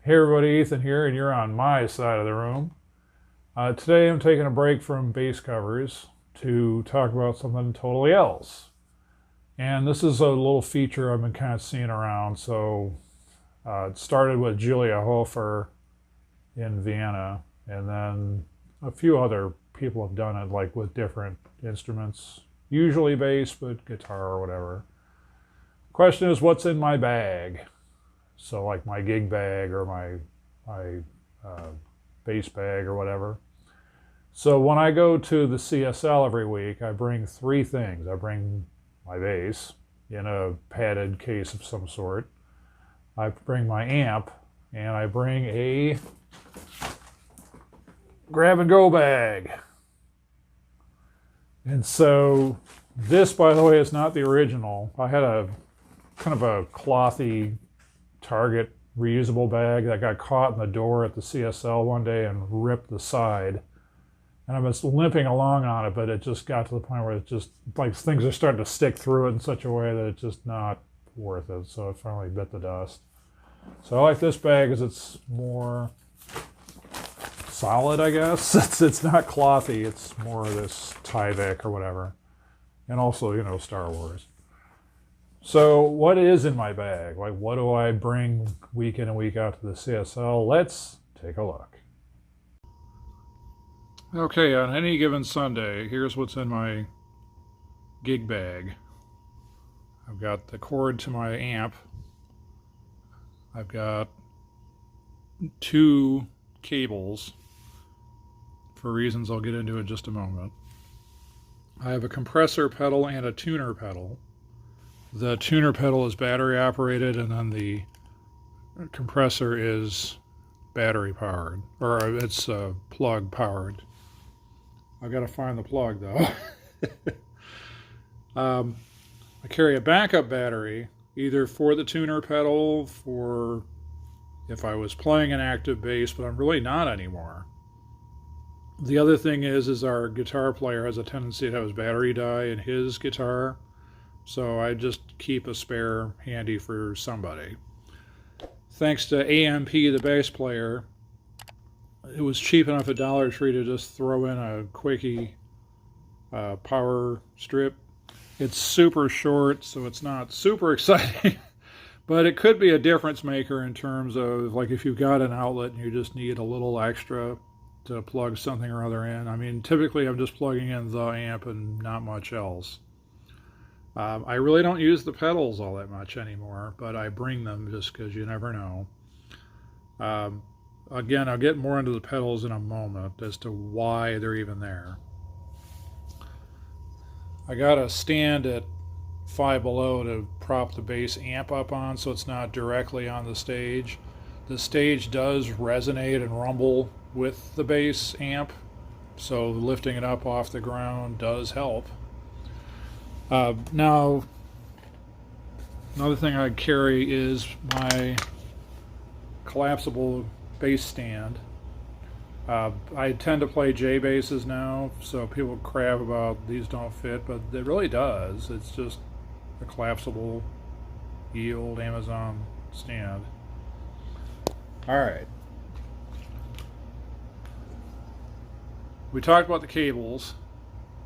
Hey everybody, Ethan here, and you're on my side of the room. Today I'm taking a break from bass covers to talk about something totally else. And this is a little feature I've been kind of seeing around. It started with Julia Hofer in Vienna, and then a few other people have done it, like with different instruments, usually bass, but guitar or whatever. Question is, what's in my bag? So like my gig bag or my bass bag or whatever. So when I go to the CSL every week, I bring three things. I bring my bass in a padded case of some sort. I bring my amp, and I bring a grab and go bag. And so this, by the way, is not the original. I had a kind of a clothy Target reusable bag that got caught in the door at the CSL one day and ripped the side. And I was limping along on it, but it just got to the point where it just, like, things are starting to stick through it in such a way that it's just not worth it. So it finally bit the dust. So I like this bag because it's more solid, I guess. It's not clothy. It's more this Tyvek or whatever. And also, Star Wars. So what is in my bag? Like, what do I bring week in and week out to the CSL? Let's take a look. Okay, on any given Sunday, here's what's in my gig bag. I've got the cord to my amp. I've got two cables for reasons I'll get into in just a moment. I have a compressor pedal and a tuner pedal. The tuner pedal is battery operated, and then the compressor is battery powered, or it's plug powered. I've got to find the plug though. I carry a backup battery, either for the tuner pedal, for if I was playing an active bass, but I'm really not anymore. The other thing is our guitar player has a tendency to have his battery die in his guitar. So I just keep a spare handy for somebody. Thanks to AMP, the bass player, it was cheap enough at Dollar Tree to just throw in a Quickie power strip. It's super short, so it's not super exciting, but it could be a difference maker in terms of, like, if you've got an outlet and you just need a little extra to plug something or other in. I mean, typically I'm just plugging in the amp and not much else. I really don't use the pedals all that much anymore, but I bring them just because you never know. Again, I'll get more into the pedals in a moment as to why they're even there. I got a stand at Five Below to prop the bass amp up on so it's not directly on the stage. The stage does resonate and rumble with the bass amp, so lifting it up off the ground does help. Now, another thing I carry is my collapsible bass stand. I tend to play J basses now, so people crab about these don't fit, but it really does. It's just a collapsible, ye old Amazon stand. All right. We talked about the cables,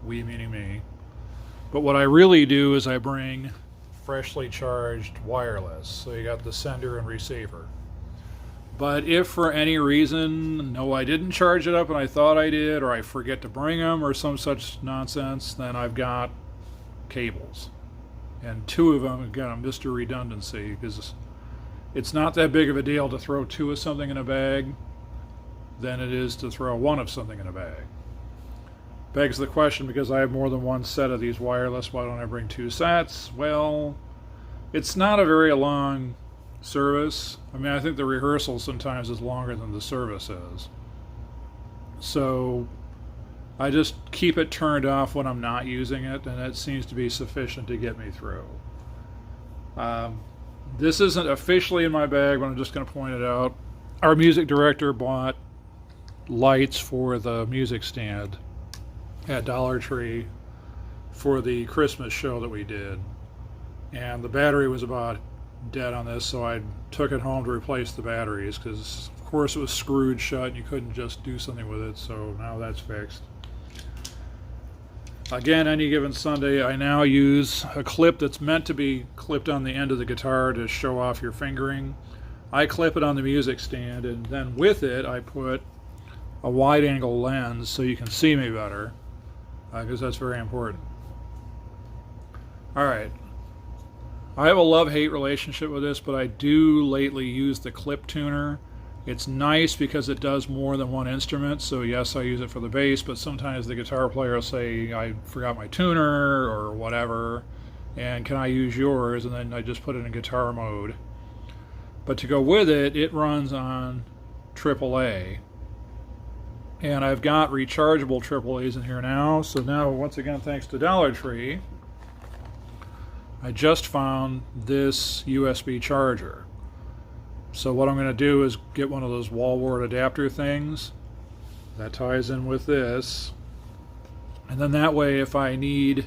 we meaning me. But what I really do is I bring freshly charged wireless. So you got the sender and receiver. But if for any reason, no, I didn't charge it up and I thought I did, or I forget to bring them or some such nonsense, then I've got cables. And two of them, again, Mr. Redundancy, because it's not that big of a deal to throw two of something in a bag than it is to throw one of something in a bag. Begs the question, because I have more than one set of these wireless, why don't I bring two sets? Well, it's not a very long service. I mean, I think the rehearsal sometimes is longer than the service is. So I just keep it turned off when I'm not using it, and it seems to be sufficient to get me through. This isn't officially in my bag, but I'm just going to point it out. Our music director bought lights for the music stand at Dollar Tree for the Christmas show that we did. And the battery was about dead on this, so I took it home to replace the batteries because, of course, it was screwed shut and you couldn't just do something with it, so now that's fixed. Again, any given Sunday, I now use a clip that's meant to be clipped on the end of the guitar to show off your fingering. I clip it on the music stand, and then with it I put a wide-angle lens so you can see me better, because that's very important. Alright, I have a love-hate relationship with this, but I do lately use the clip tuner. It's nice because it does more than one instrument, so yes, I use it for the bass, but sometimes the guitar player will say, I forgot my tuner, or whatever, and can I use yours? And then I just put it in guitar mode. But to go with it, it runs on AAA. And I've got rechargeable AAAs in here now, so now, once again, thanks to Dollar Tree, I just found this USB charger. So what I'm going to do is get one of those wall wart adapter things that ties in with this, and then that way if I need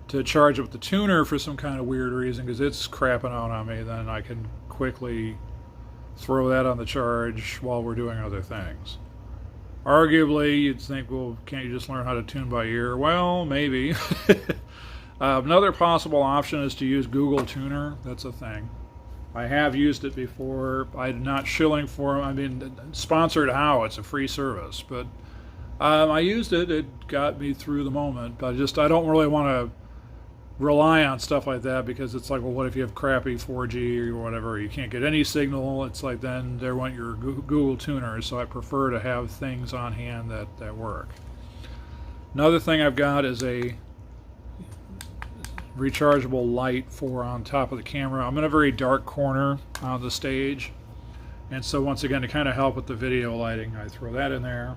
to charge up the tuner for some kind of weird reason because it's crapping out on me, then I can quickly throw that on the charge while we're doing other things. Arguably, you'd think, well, can't you just learn how to tune by ear? Well, maybe. Another possible option is to use Google Tuner. That's a thing. I have used it before. I'm not shilling for them. I mean, sponsored how? It's a free service. But I used it. It got me through the moment. But I don't really want to rely on stuff like that because it's like, well, what if you have crappy 4G or whatever? You can't get any signal. It's like then there went your Google Tuner. So I prefer to have things on hand that work. Another thing I've got is a rechargeable light for on top of the camera. I'm in a very dark corner on the stage, and so once again, to kind of help with the video lighting, I throw that in there.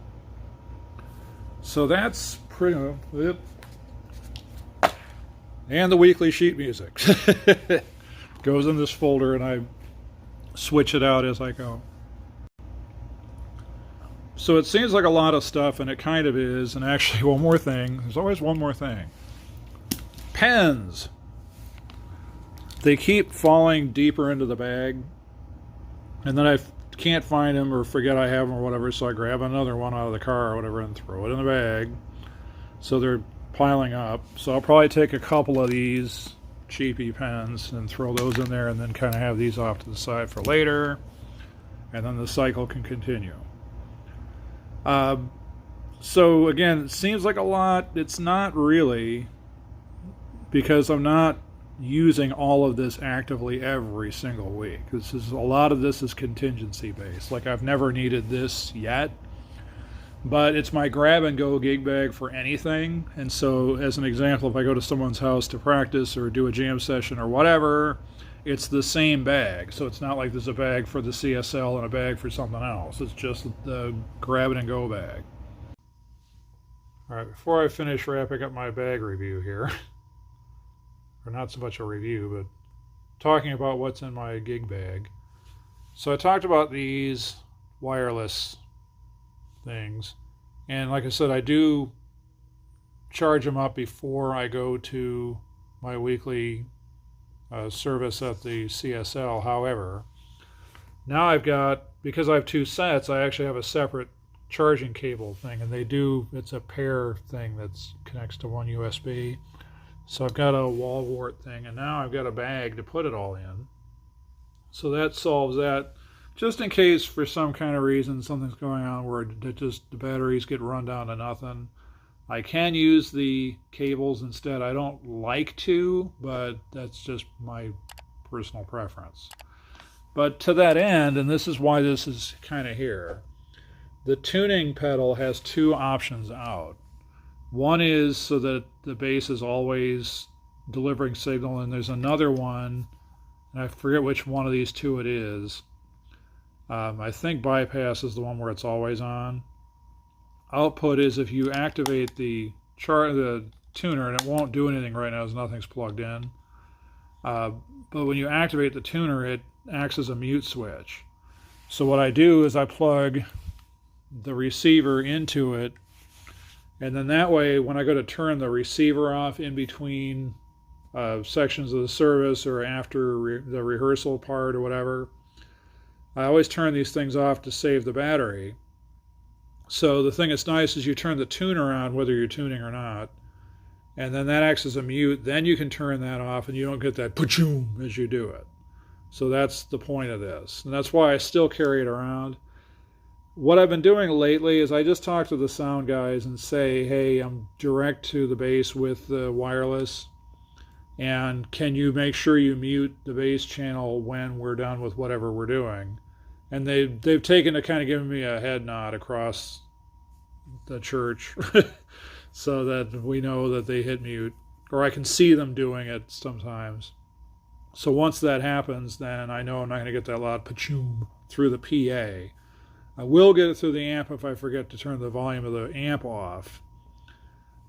So that's pretty it. And the weekly sheet music goes in this folder, and I switch it out as I go. So it seems like a lot of stuff, and it kind of is. And actually, one more thing. There's always one more thing. Pens. They keep falling deeper into the bag, and then I can't find them or forget I have them or whatever, so I grab another one out of the car or whatever and throw it in the bag. So they're piling up. So I'll probably take a couple of these cheapy pens and throw those in there, and then kind of have these off to the side for later, and then the cycle can continue. So again, it seems like a lot. It's not really, because I'm not using all of this actively every single week. A lot of this is contingency based. Like, I've never needed this yet, but it's my grab and go gig bag for anything. And so, as an example, if I go to someone's house to practice or do a jam session or whatever, it's the same bag. So it's not like there's a bag for the CSL and a bag for something else. It's just the grab it and go bag. All right, before I finish wrapping up my bag review here, or not so much a review, but talking about what's in my gig bag. So I talked about these wireless things, and like I said, I do charge them up before I go to my weekly service at the CSL. However, now I've got, because I have two sets, I actually have a separate charging cable thing, and it's a pair thing that connects to one USB. So I've got a wall wart thing, and now I've got a bag to put it all in. So that solves that. Just in case for some kind of reason something's going on where the batteries get run down to nothing, I can use the cables instead. I don't like to, but that's just my personal preference. But to that end, and this is why this is kind of here, the tuning pedal has two options out. One is so that the bass is always delivering signal, and there's another one, and I forget which one of these two it is. I think bypass is the one where it's always on. Output is if you activate the tuner, and it won't do anything right now as nothing's plugged in. But when you activate the tuner, it acts as a mute switch. So what I do is I plug the receiver into it, and then that way when I go to turn the receiver off in between sections of the service or after the rehearsal part or whatever, I always turn these things off to save the battery. So the thing that's nice is you turn the tuner on whether you're tuning or not, and then that acts as a mute. Then you can turn that off and you don't get that pa-choom as you do it. So that's the point of this. And that's why I still carry it around. What I've been doing lately is I just talk to the sound guys and say, hey, I'm direct to the bass with the wireless. And can you make sure you mute the bass channel when we're done with whatever we're doing? And they've taken to kind of giving me a head nod across the church so that we know that they hit mute. Or I can see them doing it sometimes. So once that happens, then I know I'm not going to get that loud pa-choom through the PA. I will get it through the amp if I forget to turn the volume of the amp off.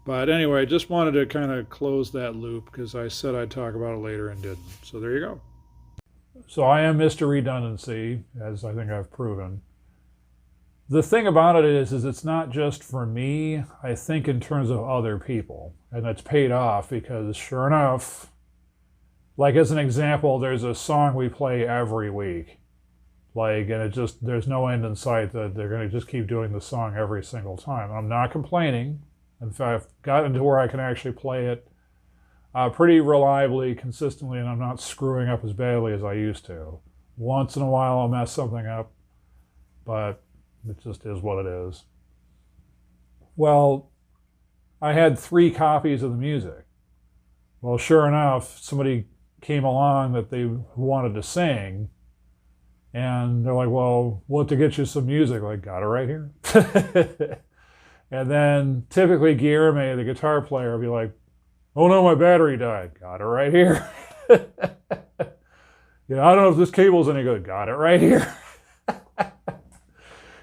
But anyway, just wanted to kind of close that loop because I said I'd talk about it later and didn't. So there you go. So I am Mr. Redundancy, as I think I've proven. The thing about it is it's not just for me. I think in terms of other people. And it's paid off because sure enough, like as an example, there's a song we play every week. And it just, there's no end in sight that they're going to just keep doing the song every single time. I'm not complaining. In fact, I've gotten to where I can actually play it pretty reliably, consistently, and I'm not screwing up as badly as I used to. Once in a while I'll mess something up, but it just is what it is. Well, I had 3 copies of the music. Well, sure enough, somebody came along that they wanted to sing, and they're like, well, what to get you some music? Like, got it right here. And then typically Guillermo, the guitar player, will be like, oh no, my battery died. Got it right here. I don't know if this cable's any good. Got it right here.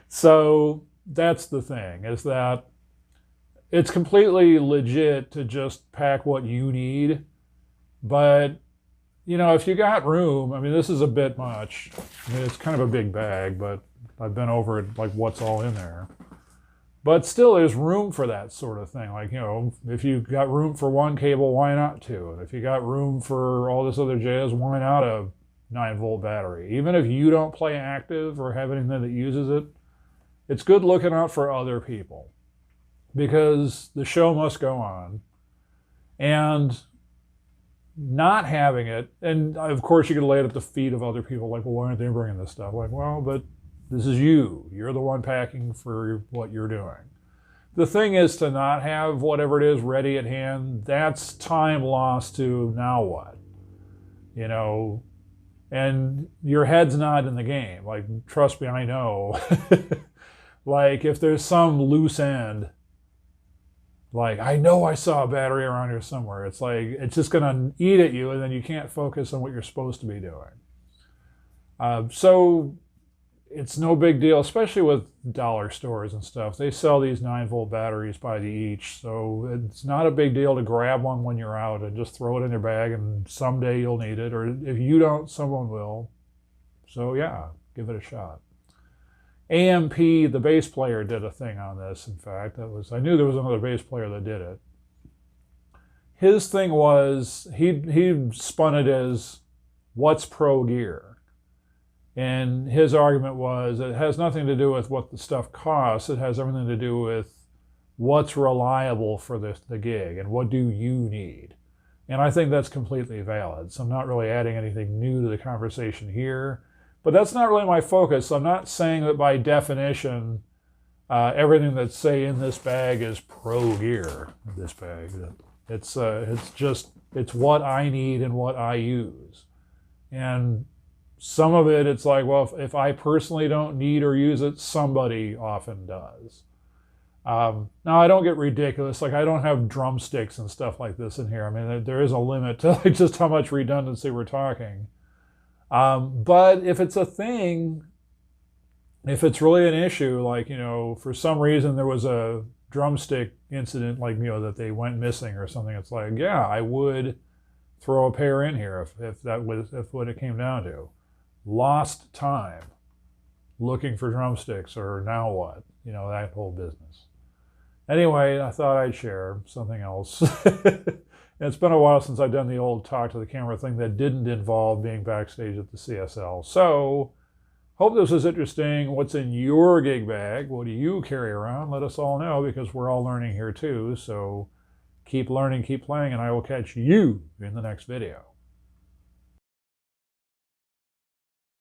So that's the thing, is that it's completely legit to just pack what you need. But, if you got room, this is a bit much. It's kind of a big bag, but I've been over it, like what's all in there. But still, there's room for that sort of thing. If you got room for 1 cable, why not 2? And if you got room for all this other jazz, why not a 9-volt battery? Even if you don't play active or have anything that uses it, it's good looking out for other people. Because the show must go on. And not having it, and of course you could lay it at the feet of other people, like, well, why aren't they bringing this stuff? Like, well, but this is you. You're the one packing for what you're doing. The thing is to not have whatever it is ready at hand. That's time lost to now what? And your head's not in the game. Trust me, I know. If there's some loose end, I know I saw a battery around here somewhere. It's it's just going to eat at you, and then you can't focus on what you're supposed to be doing. So it's no big deal, especially with dollar stores and stuff. They sell these 9-volt batteries by the each, so it's not a big deal to grab one when you're out and just throw it in your bag, and someday you'll need it, or if you don't, someone will. So yeah, give it a shot. AMP, the bass player, did a thing on this, in fact. I knew there was another bass player that did it. His thing was, he spun it as, what's pro gear? And his argument was, it has nothing to do with what the stuff costs. It has everything to do with what's reliable for the gig and what do you need. And I think that's completely valid. So I'm not really adding anything new to the conversation here. But that's not really my focus. I'm not saying that by definition, everything that's, say, in this bag is pro gear, this bag. It's what I need and what I use. And some of it, it's like, well, if I personally don't need or use it, somebody often does. Now, I don't get ridiculous. I don't have drumsticks and stuff like this in here. There is a limit to just how much redundancy we're talking. But if it's a thing, if it's really an issue, for some reason there was a drumstick incident, that they went missing or something, it's like, yeah, I would throw a pair in here if what it came down to. Lost time looking for drumsticks, or now what? That whole business. Anyway, I thought I'd share something else. And it's been a while since I've done the old talk to the camera thing that didn't involve being backstage at the CSL. So, hope this was interesting. What's in your gig bag? What do you carry around? Let us all know, because we're all learning here too. So keep learning, keep playing, and I will catch you in the next video.